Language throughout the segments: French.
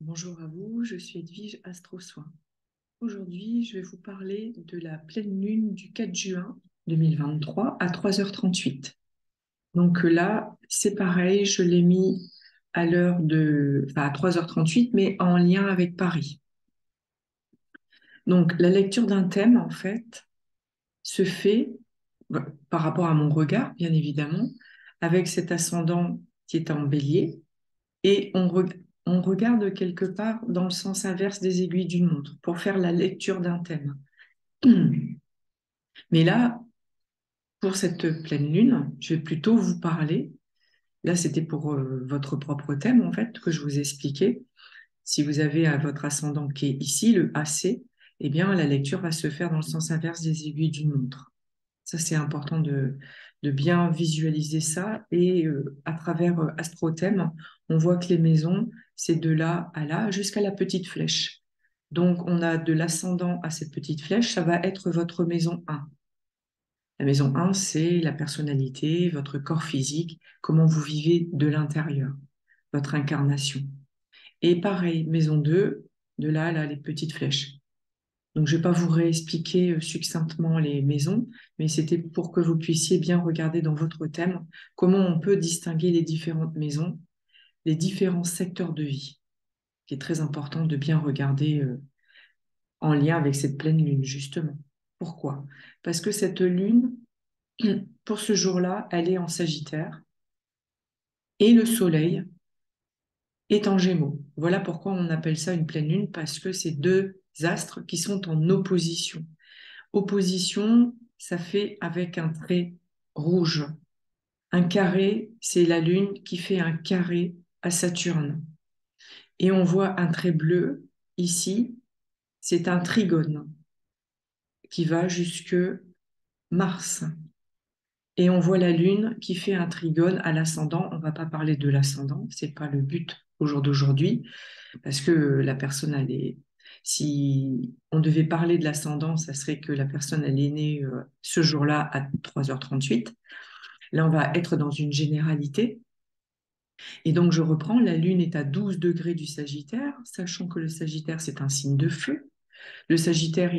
Bonjour à vous, je suis Edwige Astro Soin. Aujourd'hui, je vais vous parler de la pleine lune du 4 juin 2023 à 3h38. Donc là, c'est pareil, je l'ai mis à à 3h38, mais en lien avec Paris. Donc la lecture d'un thème, en fait, se fait par rapport à mon regard, bien évidemment, avec cet ascendant qui est en bélier, et on regarde quelque part dans le sens inverse des aiguilles d'une montre pour faire la lecture d'un thème. Mais là, pour cette pleine lune, je vais plutôt vous parler. Là, c'était pour votre propre thème, en fait, que je vous ai expliqué. Si vous avez votre ascendant qui est ici, le AC, eh bien, la lecture va se faire dans le sens inverse des aiguilles d'une montre. Ça, c'est important de bien visualiser ça. Et à travers Astrothème, on voit que les maisons, c'est de là à là jusqu'à la petite flèche. Donc, on a de l'ascendant à cette petite flèche, ça va être votre maison 1. La maison 1, c'est la personnalité, votre corps physique, comment vous vivez de l'intérieur, votre incarnation. Et pareil, maison 2, de là à là, les petites flèches. Donc, je ne vais pas vous réexpliquer succinctement les maisons, mais c'était pour que vous puissiez bien regarder dans votre thème comment on peut distinguer les différentes maisons, les différents secteurs de vie, qui est très important de bien regarder en lien avec cette pleine lune, justement. Pourquoi? Parce que cette lune, pour ce jour-là, elle est en Sagittaire et le Soleil est en Gémeaux. Voilà pourquoi on appelle ça une pleine lune, parce que c'est deux astres qui sont en opposition. Opposition, ça fait avec un trait rouge. Un carré, c'est la Lune qui fait un carré à Saturne. Et on voit un trait bleu ici, c'est un trigone qui va jusque Mars. Et on voit la Lune qui fait un trigone à l'ascendant. On ne va pas parler de l'ascendant, c'est pas le but au jour d'aujourd'hui, parce que la personne, elle est. Si on devait parler de l'ascendant, ça serait que la personne, elle est née ce jour-là à 3h38. Là, on va être dans une généralité. Et donc, je reprends, la Lune est à 12 degrés du Sagittaire, sachant que le Sagittaire, c'est un signe de feu. Le Sagittaire,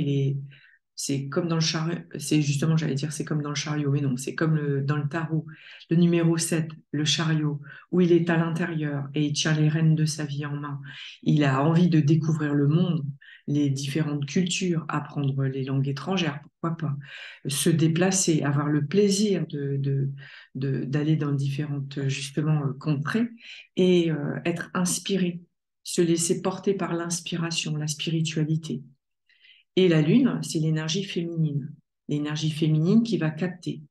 c'est comme dans le chariot, c'est justement, j'allais dire, c'est comme dans le chariot, mais non, c'est comme dans le tarot, le numéro 7, le chariot, où il est à l'intérieur et il tient les rênes de sa vie en main. Il a envie de découvrir le monde, les différentes cultures, apprendre les langues étrangères, pourquoi pas, se déplacer, avoir le plaisir d'aller dans différentes, justement, contrées et être inspiré, se laisser porter par l'inspiration, la spiritualité. Et la Lune, c'est l'énergie féminine qui va capter,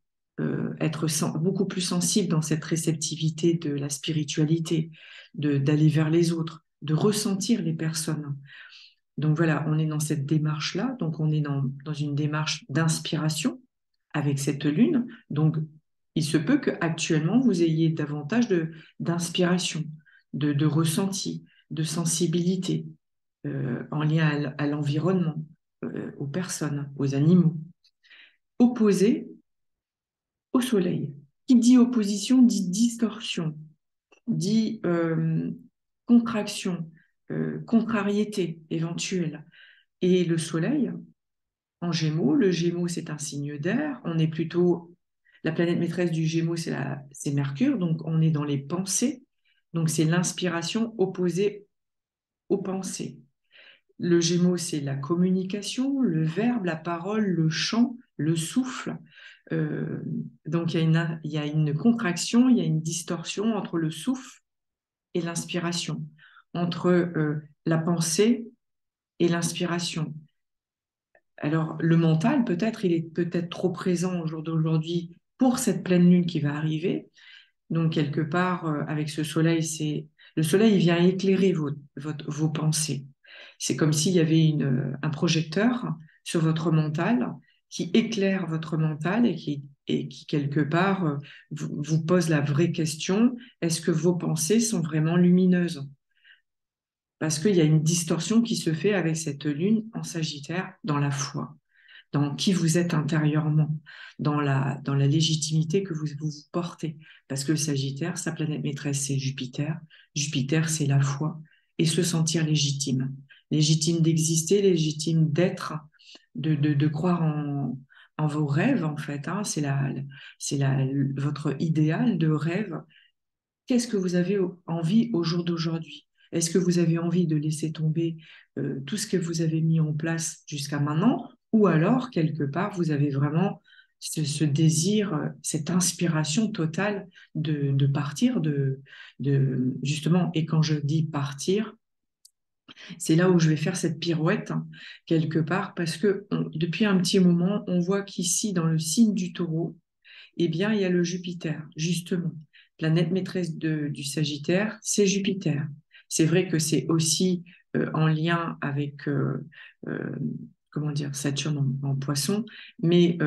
être beaucoup plus sensible dans cette réceptivité de la spiritualité, d'aller vers les autres, de ressentir les personnes. Donc voilà, on est dans cette démarche-là, donc on est dans une démarche d'inspiration avec cette Lune. Donc il se peut qu'actuellement vous ayez davantage d'inspiration, de ressenti, de sensibilité en lien à l'environnement, aux personnes, aux animaux, opposé au Soleil. Qui dit opposition dit distorsion, dit contraction, contrariété éventuelle. Et le Soleil, en Gémeaux, le Gémeaux, c'est un signe d'air. On est plutôt, la planète maîtresse du Gémeaux, c'est Mercure, donc on est dans les pensées. Donc c'est l'inspiration opposée aux pensées. Le Gémeaux, c'est la communication, le verbe, la parole, le chant, le souffle. Euh, donc il y a une contraction, il y a une distorsion entre le souffle et l'inspiration, entre la pensée et l'inspiration. Alors le mental, peut-être, il est peut-être trop présent au jour d'aujourd'hui pour cette pleine lune qui va arriver. Donc quelque part, avec ce soleil, le soleil il vient éclairer vos pensées. C'est comme s'il y avait un projecteur sur votre mental qui éclaire votre mental et qui quelque part, vous pose la vraie question, est-ce que vos pensées sont vraiment lumineuses? Parce qu'il y a une distorsion qui se fait avec cette lune en Sagittaire dans la foi, dans qui vous êtes intérieurement, dans la légitimité que vous portez. Parce que le Sagittaire, sa planète maîtresse, c'est Jupiter. Jupiter, c'est la foi. et se sentir légitime. Légitime d'exister, légitime d'être, de croire en vos rêves, en fait. Hein. Votre idéal de rêve. Qu'est-ce que vous avez envie au jour d'aujourd'hui? Est-ce que vous avez envie de laisser tomber tout ce que vous avez mis en place jusqu'à maintenant? Ou alors, quelque part, vous avez vraiment ce désir, cette inspiration totale de partir, justement, et quand je dis partir, c'est là où je vais faire cette pirouette, hein, quelque part, parce que depuis un petit moment, on voit qu'ici, dans le signe du Taureau, eh bien, il y a le Jupiter, justement. Planète maîtresse du Sagittaire, c'est Jupiter. C'est vrai que c'est aussi en lien avec, euh, comment dire, Saturne en Poisson, mais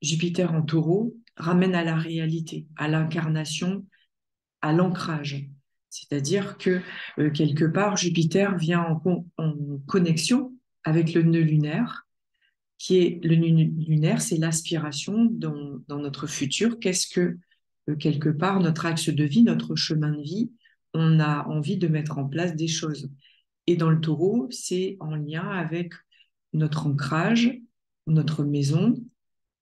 Jupiter en Taureau ramène à la réalité, à l'incarnation, à l'ancrage. C'est-à-dire que quelque part, Jupiter vient en connexion avec le nœud lunaire, qui est le nœud lunaire, c'est l'aspiration dans notre futur. Qu'est-ce que, quelque part, notre axe de vie, notre chemin de vie, on a envie de mettre en place des choses. Et dans le taureau, c'est en lien avec notre ancrage, notre maison,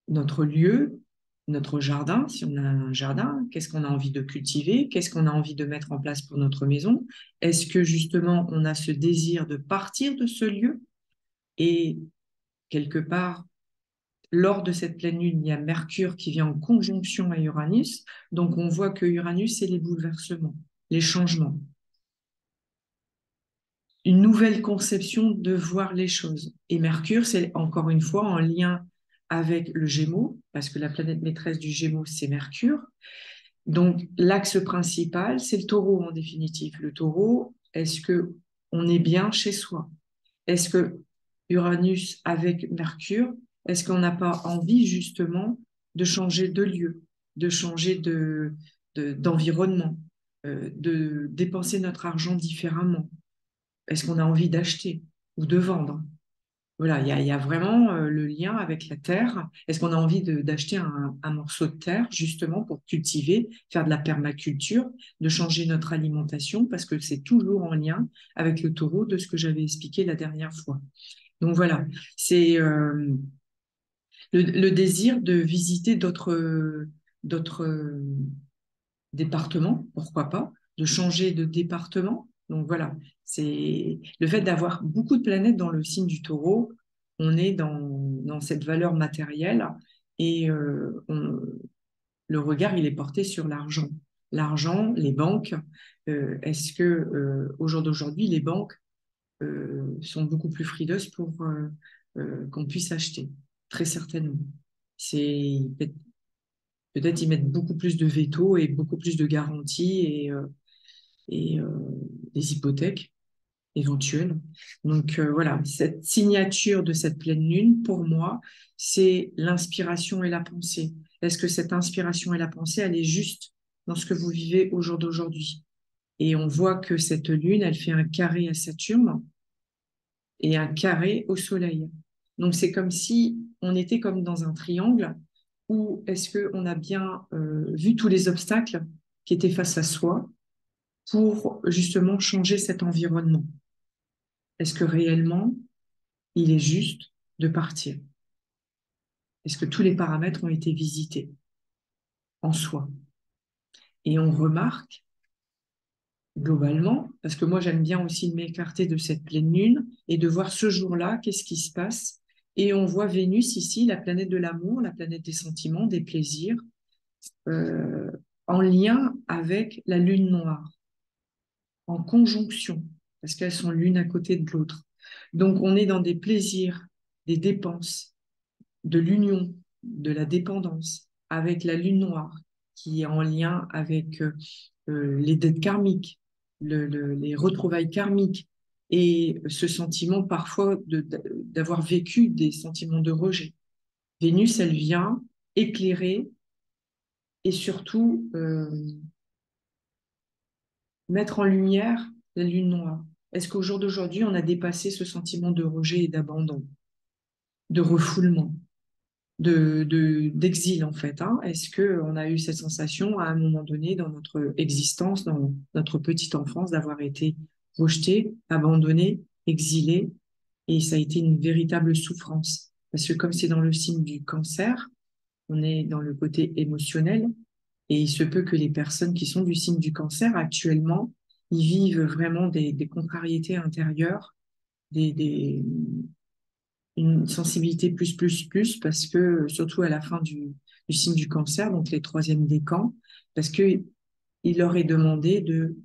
notre lieu, notre jardin, si on a un jardin, qu'est-ce qu'on a envie de cultiver, qu'est-ce qu'on a envie de mettre en place pour notre maison. Est-ce que justement on a ce désir de partir de ce lieu et quelque part, lors de cette pleine lune, il y a Mercure qui vient en conjonction à Uranus. Donc, on voit que Uranus, c'est les bouleversements, les changements. Une nouvelle conception de voir les choses. Et Mercure, c'est encore une fois en lien avec le Gémeaux, parce que la planète maîtresse du Gémeaux, c'est Mercure. Donc, l'axe principal, c'est le Taureau en définitive. Le Taureau, est-ce que on est bien chez soi? Est-ce que Uranus avec Mercure, est-ce qu'on n'a pas envie justement de changer de lieu, de changer d'environnement, de dépenser notre argent différemment? Est-ce qu'on a envie d'acheter ou de vendre? Voilà, il y a vraiment le lien avec la terre. Est-ce qu'on a envie d'acheter un morceau de terre justement pour cultiver, faire de la permaculture, de changer notre alimentation, parce que c'est toujours en lien avec le taureau de ce que j'avais expliqué la dernière fois. Donc voilà, c'est le désir de visiter d'autres départements, pourquoi pas, de changer de département. Donc voilà, c'est le fait d'avoir beaucoup de planètes dans le signe du taureau, on est dans cette valeur matérielle et le regard, il est porté sur l'argent. L'argent, les banques, est-ce que au jour d'aujourd'hui, les banques sont beaucoup plus frileuses pour qu'on puisse acheter, très certainement. C'est peut-être ils mettent beaucoup plus de veto et beaucoup plus de garanties et des hypothèques éventuelles. Donc voilà, cette signature de cette pleine lune, pour moi, c'est l'inspiration et la pensée. Est-ce que cette inspiration et la pensée, elle est juste dans ce que vous vivez au jour d'aujourd'hui? Et on voit que cette lune, elle fait un carré à Saturne et un carré au soleil. Donc c'est comme si on était comme dans un triangle où est-ce qu'on a bien vu tous les obstacles qui étaient face à soi pour justement changer cet environnement. Est-ce que réellement il est juste de partir? Est-ce que tous les paramètres ont été visités en soi? Et on remarque globalement, parce que moi j'aime bien aussi m'écarter de cette pleine lune et de voir ce jour-là, qu'est-ce qui se passe. Et on voit Vénus ici, la planète de l'amour, la planète des sentiments, des plaisirs, euh, en lien avec la lune noire, en conjonction, parce qu'elles sont l'une à côté de l'autre. Donc on est dans des plaisirs, des dépenses, de l'union, de la dépendance, avec la lune noire, qui est en lien avec les dettes karmiques, les retrouvailles karmiques, et ce sentiment parfois d'avoir vécu des sentiments de rejet. Vénus, elle vient éclairer et surtout mettre en lumière la lune noire. Est-ce qu'au jour d'aujourd'hui, on a dépassé ce sentiment de rejet et d'abandon, de refoulement, d'exil en fait, hein? Est-ce qu'on a eu cette sensation à un moment donné dans notre existence, dans notre petite enfance, d'avoir été rejeté, abandonné, exilé, et ça a été une véritable souffrance. Parce que comme c'est dans le signe du cancer, on est dans le côté émotionnel, et il se peut que les personnes qui sont du signe du cancer actuellement, ils vivent vraiment des contrariétés intérieures, des, une sensibilité plus, parce que surtout à la fin du signe du cancer, donc les troisièmes décans, parce que il leur est demandé de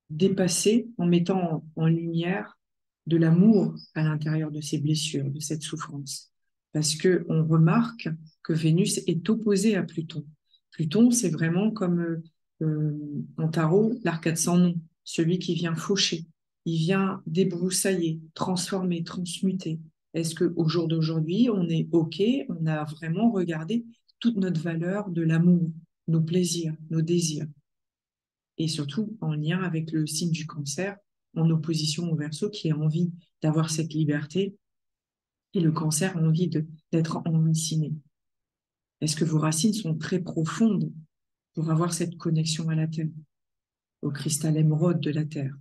dépasser en mettant en lumière de l'amour à l'intérieur de ces blessures, de cette souffrance. Parce que on remarque que Vénus est opposée à Pluton. Pluton, c'est vraiment comme en tarot, l'arcade sans nom, celui qui vient faucher. Il vient débroussailler, transformer, transmuter. Est-ce qu'au jour d'aujourd'hui, on est OK, on a vraiment regardé toute notre valeur de l'amour, nos plaisirs, nos désirs, et surtout en lien avec le signe du cancer, en opposition au Verseau qui a envie d'avoir cette liberté et le cancer a envie d'être enraciné. Est-ce que vos racines sont très profondes pour avoir cette connexion à la Terre, au cristal émeraude de la Terre?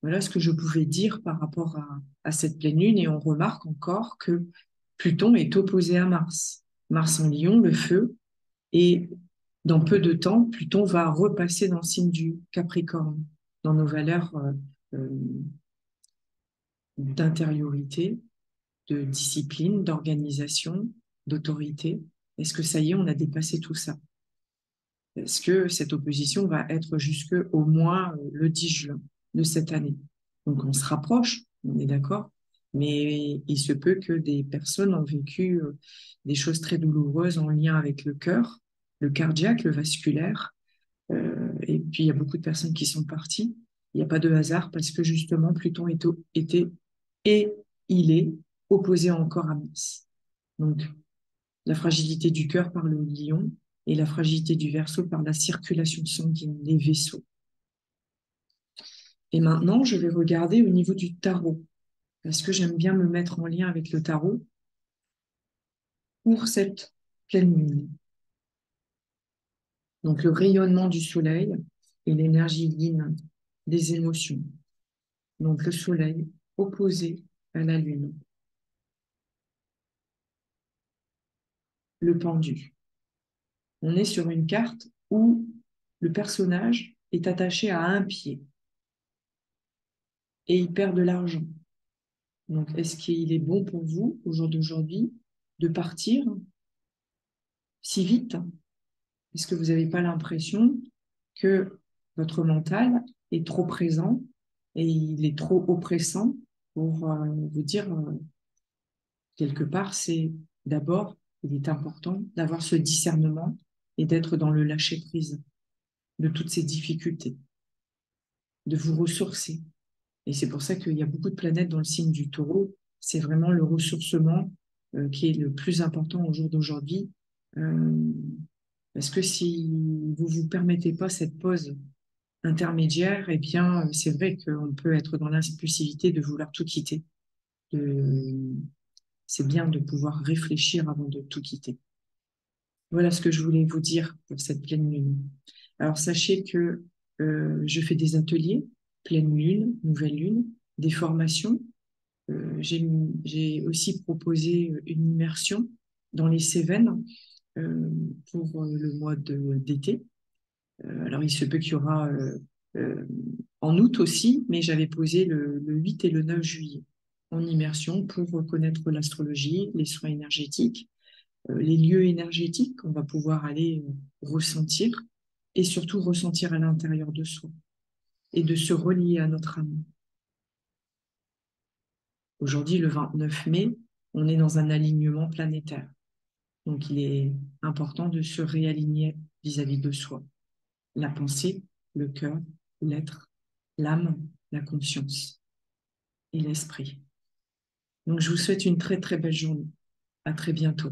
Voilà ce que je pouvais dire par rapport à cette pleine lune, et on remarque encore que Pluton est opposé à Mars. Mars en Lion, le feu, et dans peu de temps, Pluton va repasser dans le signe du Capricorne, dans nos valeurs euh, d'intériorité, de discipline, d'organisation, d'autorité. Est-ce que ça y est, on a dépassé tout ça? Est-ce que cette opposition va être jusque au moins le 10 juin de cette année? Donc on se rapproche, on est d'accord, mais il se peut que des personnes ont vécu des choses très douloureuses en lien avec le cœur, le cardiaque, le vasculaire, et puis il y a beaucoup de personnes qui sont parties. Il n'y a pas de hasard parce que justement Pluton était et il est opposé encore à Mars. Donc la fragilité du cœur par le lion et la fragilité du Verseau par la circulation sanguine, les vaisseaux. Et maintenant, je vais regarder au niveau du tarot, parce que j'aime bien me mettre en lien avec le tarot pour cette pleine lune. Donc le rayonnement du soleil et l'énergie yin des émotions. Donc le soleil opposé à la lune. Le pendu. On est sur une carte où le personnage est attaché à un pied et il perd de l'argent. Donc, est-ce qu'il est bon pour vous, au jour d'aujourd'hui, de partir si vite? Est-ce que vous n'avez pas l'impression que votre mental est trop présent et il est trop oppressant pour vous dire, quelque part, c'est d'abord, il est important d'avoir ce discernement et d'être dans le lâcher-prise de toutes ces difficultés, de vous ressourcer. Et c'est pour ça qu'il y a beaucoup de planètes dans le signe du Taureau. C'est vraiment le ressourcement qui est le plus important au jour d'aujourd'hui. Euh, Parce que si vous vous permettez pas cette pause intermédiaire, eh bien, c'est vrai qu'on peut être dans l'impulsivité de vouloir tout quitter. De- C'est bien de pouvoir réfléchir avant de tout quitter. Voilà ce que je voulais vous dire pour cette pleine lune. Alors, sachez que je fais des ateliers, pleine lune, nouvelle lune, des formations. J'ai aussi proposé une immersion dans les Cévennes pour le mois d'été. Alors, il se peut qu'il y aura euh, en août aussi, mais j'avais posé le 8 et le 9 juillet en immersion pour connaître l'astrologie, les soins énergétiques, les lieux énergétiques qu'on va pouvoir aller ressentir et surtout ressentir à l'intérieur de soi et de se relier à notre âme. Aujourd'hui, le 29 mai, on est dans un alignement planétaire. Donc, il est important de se réaligner vis-à-vis de soi. La pensée, le cœur, l'être, l'âme, la conscience et l'esprit. Donc, je vous souhaite une très, très belle journée. À très bientôt.